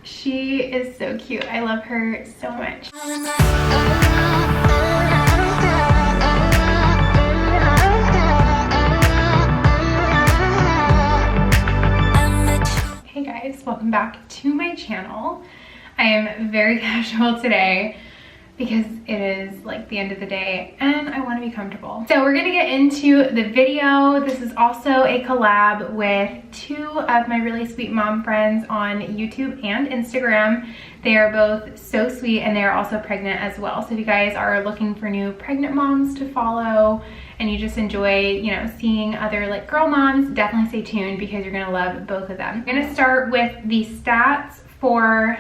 She is so cute. I love her so much. Hey guys, welcome back to my channel. I am very casual today because it is like the end of the day and I want to be comfortable. So we're gonna get into the video. This is also a collab with two of my really sweet mom friends on YouTube and Instagram. They are both so sweet and they are also pregnant as well. So if you guys are looking for new pregnant moms to follow and you just enjoy, you know, seeing other like girl moms, definitely stay tuned because you're gonna love both of them. I'm gonna start with the stats for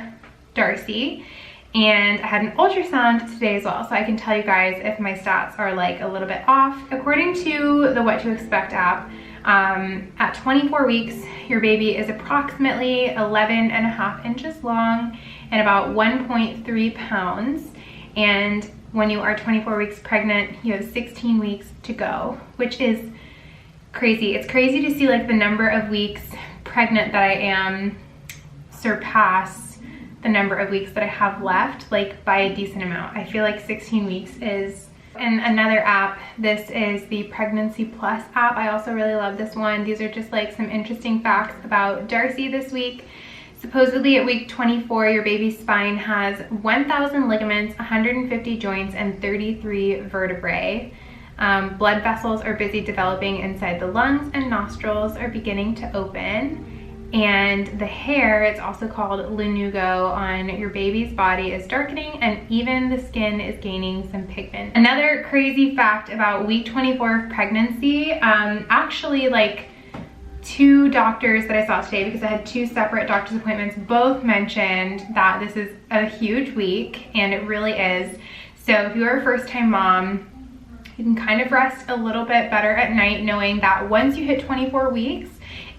Darcy. And I had an ultrasound today as well, so I can tell you guys if my stats are like a little bit off. According to the What to Expect app, at 24 weeks, your baby is approximately 11.5 inches long and about 1.3 pounds. And when you are 24 weeks pregnant, you have 16 weeks to go, which is crazy. It's crazy to see like the number of weeks pregnant that I am surpass the number of weeks that I have left, like by a decent amount. I feel like 16 weeks is. And another app, this is the Pregnancy Plus app. I also really love this one. These are just like some interesting facts about Darcy this week. Supposedly at week 24, your baby's spine has 1,000 ligaments, 150 joints, and 33 vertebrae. Blood vessels are busy developing inside the lungs and nostrils are beginning to open. And the hair, it's also called lanugo, on your baby's body is darkening and even the skin is gaining some pigment. Another crazy fact about week 24 of pregnancy, actually like two doctors that I saw today, because I had two separate doctor's appointments, both mentioned that this is a huge week, and it really is. So if you are a first-time mom, you can kind of rest a little bit better at night knowing that once you hit 24 weeks,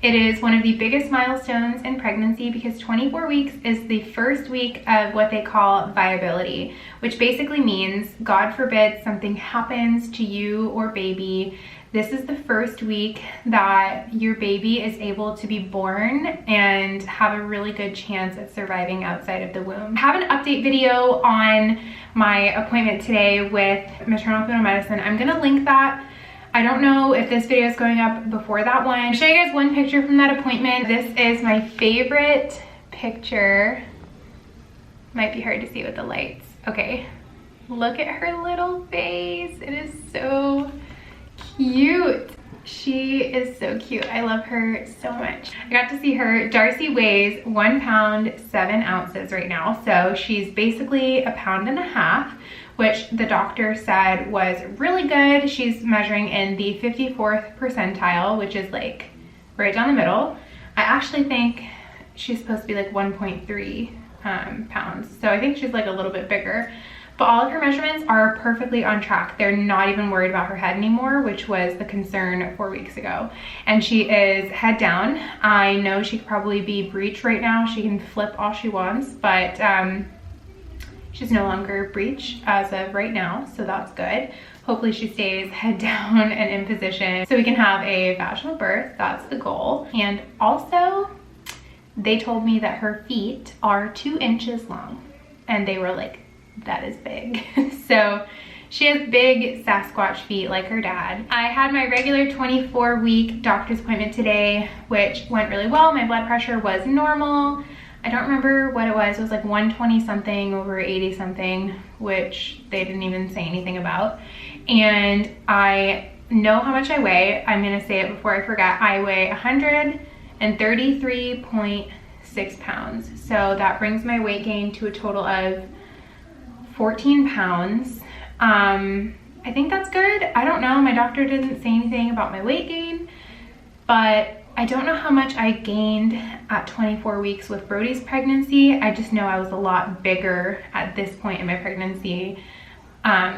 it is one of the biggest milestones in pregnancy because 24 weeks is the first week of what they call viability, which basically means, God forbid, something happens to you or baby. This is the first week that your baby is able to be born and have a really good chance at surviving outside of the womb. I have an update video on my appointment today with maternal fetal medicine. I'm gonna link that. I don't know if this video is going up before that one. I'll show you guys one picture from that appointment. This is my favorite picture. Might be hard to see with the lights. Okay, look at her little face. It is so cute. She is so cute. I love her so much. I got to see her. Darcy weighs 1 pound 7 ounces right now. So she's basically 1.5 pounds, which the doctor said was really good. She's measuring in the 54th percentile, which is like right down the middle. I actually think she's supposed to be like 1.3 pounds. So I think she's like a little bit bigger. But all of her measurements are perfectly on track. They're not even worried about her head anymore, which was the concern 4 weeks ago. And she is head down. I know she could probably be breech right now. She can flip all she wants, but she's no longer breech as of right now, so that's good. Hopefully she stays head down and in position so we can have a vaginal birth. That's the goal. And also, they told me that her feet are 2 inches long, and they were like, that is big. So she has big Sasquatch feet like her dad. I had my regular 24-week doctor's appointment today, which went really well. My blood pressure was normal. I don't remember what it was. It was like 120 something over 80 something, which they didn't even say anything about. And I know how much I weigh. I'm gonna say it before I forget. I weigh 133.6 pounds. So that brings my weight gain to a total of 14 pounds. I think that's good. I don't know. My doctor didn't say anything about my weight gain, but I don't know how much I gained at 24 weeks with Brodys' pregnancy. I just know I was a lot bigger at this point in my pregnancy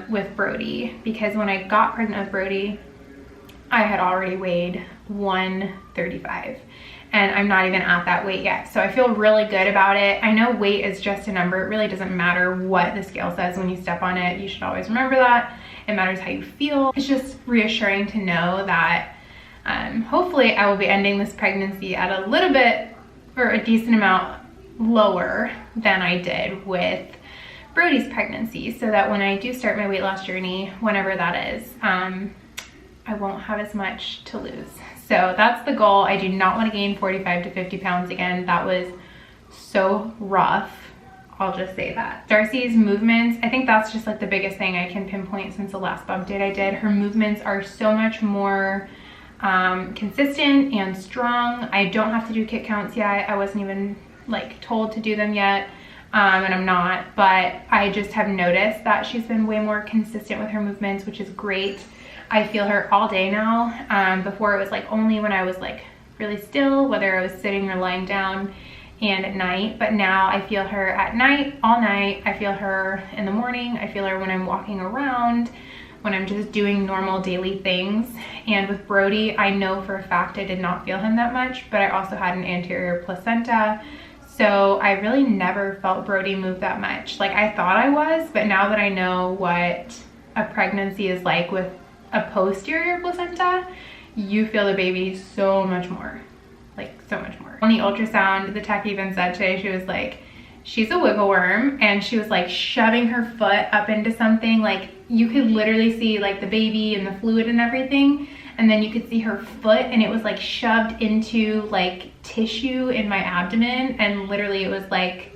with Brody, because when I got pregnant with Brody, I had already weighed 135 and I'm not even at that weight yet. So I feel really good about it. I know weight is just a number. It really doesn't matter what the scale says when you step on it. You should always remember that. It matters how you feel. It's just reassuring to know that hopefully I will be ending this pregnancy at a little bit or a decent amount lower than I did with Brodys pregnancy, so that when I do start my weight loss journey, whenever that is, I won't have as much to lose. So that's the goal. I do not want to gain 45 to 50 pounds again. That was so rough. I'll just say that. Darcy's movements, I think that's just like the biggest thing I can pinpoint since the last bump date I did. Her movements are so much more consistent and strong. I don't have to do kick counts yet. I wasn't even like told to do them yet. And I'm not, but I just have noticed that she's been way more consistent with her movements, which is great. I feel her all day now. Before it was like only when I was like really still, whether I was sitting or lying down, and at night, but now I feel her at night, all night. I feel her in the morning. I feel her when I'm walking around, when I'm just doing normal daily things. And with Brody, I know for a fact I did not feel him that much, but I also had an anterior placenta. So I really never felt Brody move that much. Like I thought I was, but now that I know what a pregnancy is like with a posterior placenta, you feel the baby so much more, like so much more. On the ultrasound, the tech even said today, she was like, she's a wiggle worm, and she was like shoving her foot up into something. Like you could literally see like the baby and the fluid and everything, and then you could see her foot, and it was like shoved into like tissue in my abdomen, and literally it was like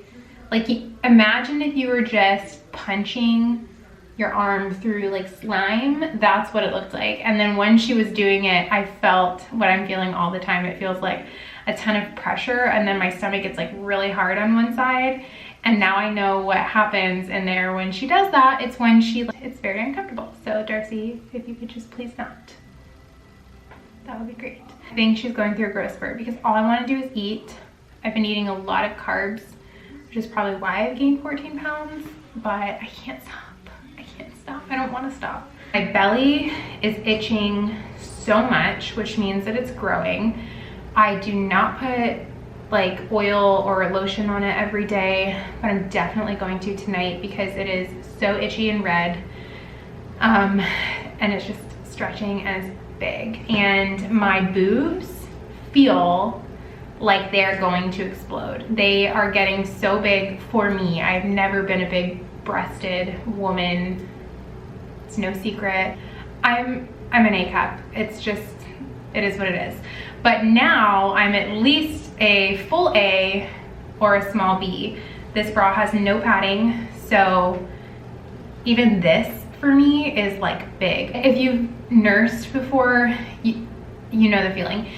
imagine if you were just punching your arm through like slime. That's what it looked like. And then when she was doing it, I felt what I'm feeling all the time. It feels like a ton of pressure, and then my stomach gets like really hard on one side. And now I know what happens in there when she does that. It's when it's very uncomfortable. So Darcy, if you could just please not, that would be great. I think she's going through a growth spurt because all I want to do is eat. I've been eating a lot of carbs, which is probably why I've gained 14 pounds, but I can't stop. I don't want to stop. My belly is itching so much, which means that it's growing. I do not put like oil or lotion on it every day, but I'm definitely going to tonight because it is so itchy and red. And it's just stretching and it's big. And my boobs feel like they're going to explode. They are getting so big for me. I've never been a big breasted woman. It's no secret. I'm an A cup. It's just, it is what it is. But now I'm at least a full A or a small B. This bra has no padding, so even this for me is like big. If you've nursed before, you know the feeling.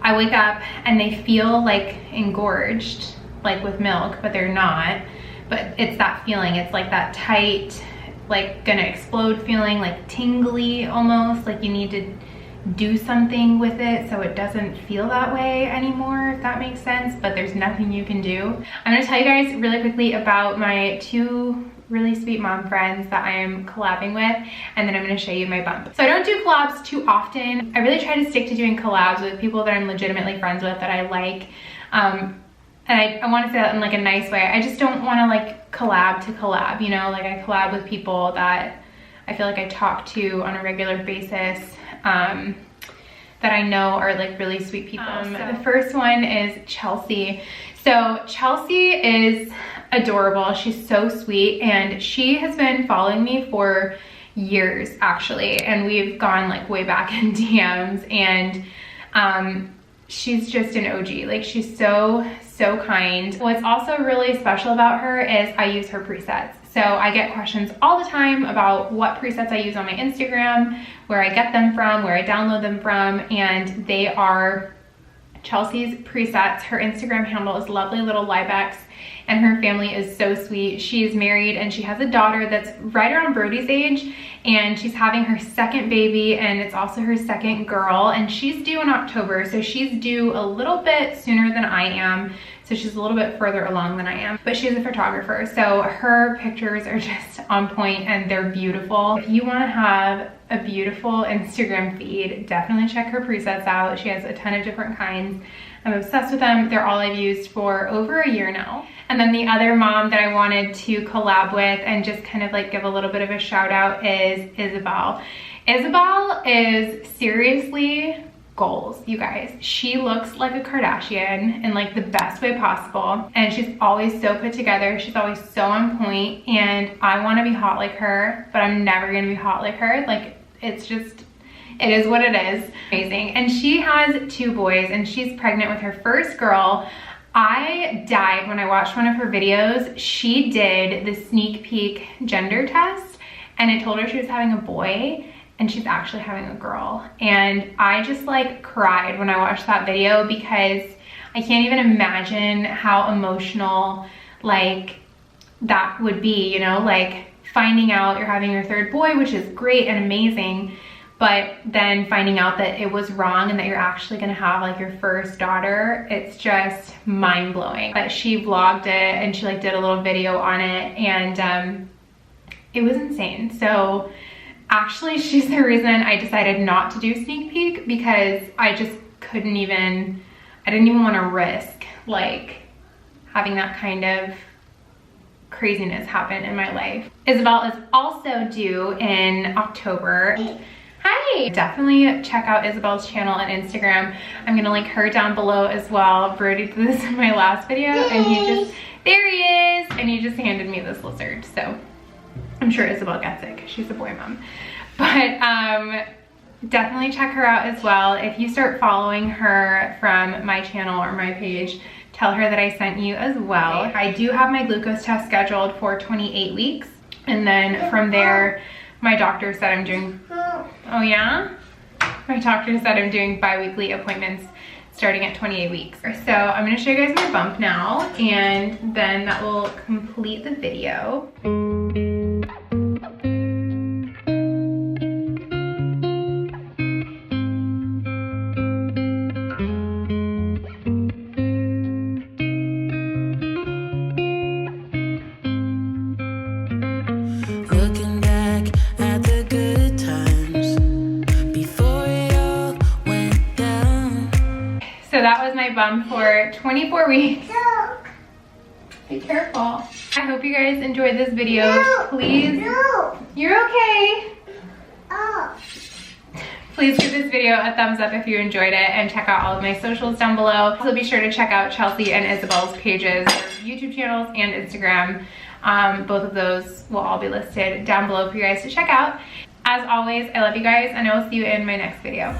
I wake up and they feel like engorged, like with milk, but they're not. But it's that feeling. It's like that tight, like gonna explode feeling, like tingly almost, like you need to do something with it so it doesn't feel that way anymore, if that makes sense, but there's nothing you can do. I'm gonna tell you guys really quickly about my 2 really sweet mom friends that I am collabing with, and then I'm gonna show you my bump. So I don't do collabs too often. I really try to stick to doing collabs with people that I'm legitimately friends with, that I like. And I want to say that in like a nice way. I just don't want to like collab to collab, you know? Like I collab with people that I feel like I talk to on a regular basis, that I know are like really sweet people. The first one is Chelsea. So Chelsea is adorable. She's so sweet, and she has been following me for years actually, and we've gone like way back in DMs, and she's just an OG. Like she's so kind. What's also really special about her is I use her presets. So I get questions all the time about what presets I use on my Instagram, where I get them from, where I download them from, and they are Chelsea's presets. Her Instagram handle is Lovely Little Libex, and her family is so sweet. She is married and she has a daughter that's right around Brody's age, and she's having her second baby, and it's also her second girl, and she's due in October, so she's due a little bit sooner than I am. So she's a little bit further along than I am, but she's a photographer, so her pictures are just on point and they're beautiful. If you want to have a beautiful Instagram feed, definitely check her presets out. She has a ton of different kinds. I'm obsessed with them. They're all I've used for over a year now. And then the other mom that I wanted to collab with and just kind of like give a little bit of a shout out is Isabel. Isabel is seriously goals, you guys. She looks like a Kardashian in like the best way possible, and she's always so put together. She's always so on point, and I want to be hot like her, but I'm never gonna be hot like her. Like, it's just, it is what it is. Amazing. And she has 2 boys, and she's pregnant with her first girl. I died when I watched one of her videos. She did the sneak peek gender test, and it told her she was having a boy, and she's actually having a girl. And I just like cried when I watched that video, because I can't even imagine how emotional like that would be, you know, like finding out you're having your 3rd boy, which is great and amazing, but then finding out that it was wrong and that you're actually gonna have like your first daughter. It's just mind-blowing. But she vlogged it, and she like did a little video on it, and it was insane. So actually, she's the reason I decided not to do sneak peek, because I just couldn't even, I didn't even want to risk like having that kind of craziness happen in my life. Isabel is also due in October. Hi! Definitely check out Isabel's channel on Instagram. I'm gonna link her down below as well. Brody did this in my last video, and he just, there he is, and he just handed me this lizard. So I'm sure Isabel gets it because she's a boy mom. But definitely check her out as well. If you start following her from my channel or my page, tell her that I sent you as well. I do have my glucose test scheduled for 28 weeks. And then from there, my doctor said I'm doing, oh yeah? My doctor said I'm doing bi-weekly appointments starting at 28 weeks. So I'm gonna show you guys my bump now, and then that will complete the video. So that was my bump for 24 weeks. Be careful. I hope you guys enjoyed this video. Please. You're okay. Please give this video a thumbs up if you enjoyed it, and check out all of my socials down below. Also be sure to check out Chelsea and Isabel's pages, their YouTube channels and Instagram. Both of those will all be listed down below for you guys to check out. As always, I love you guys, and I will see you in my next video.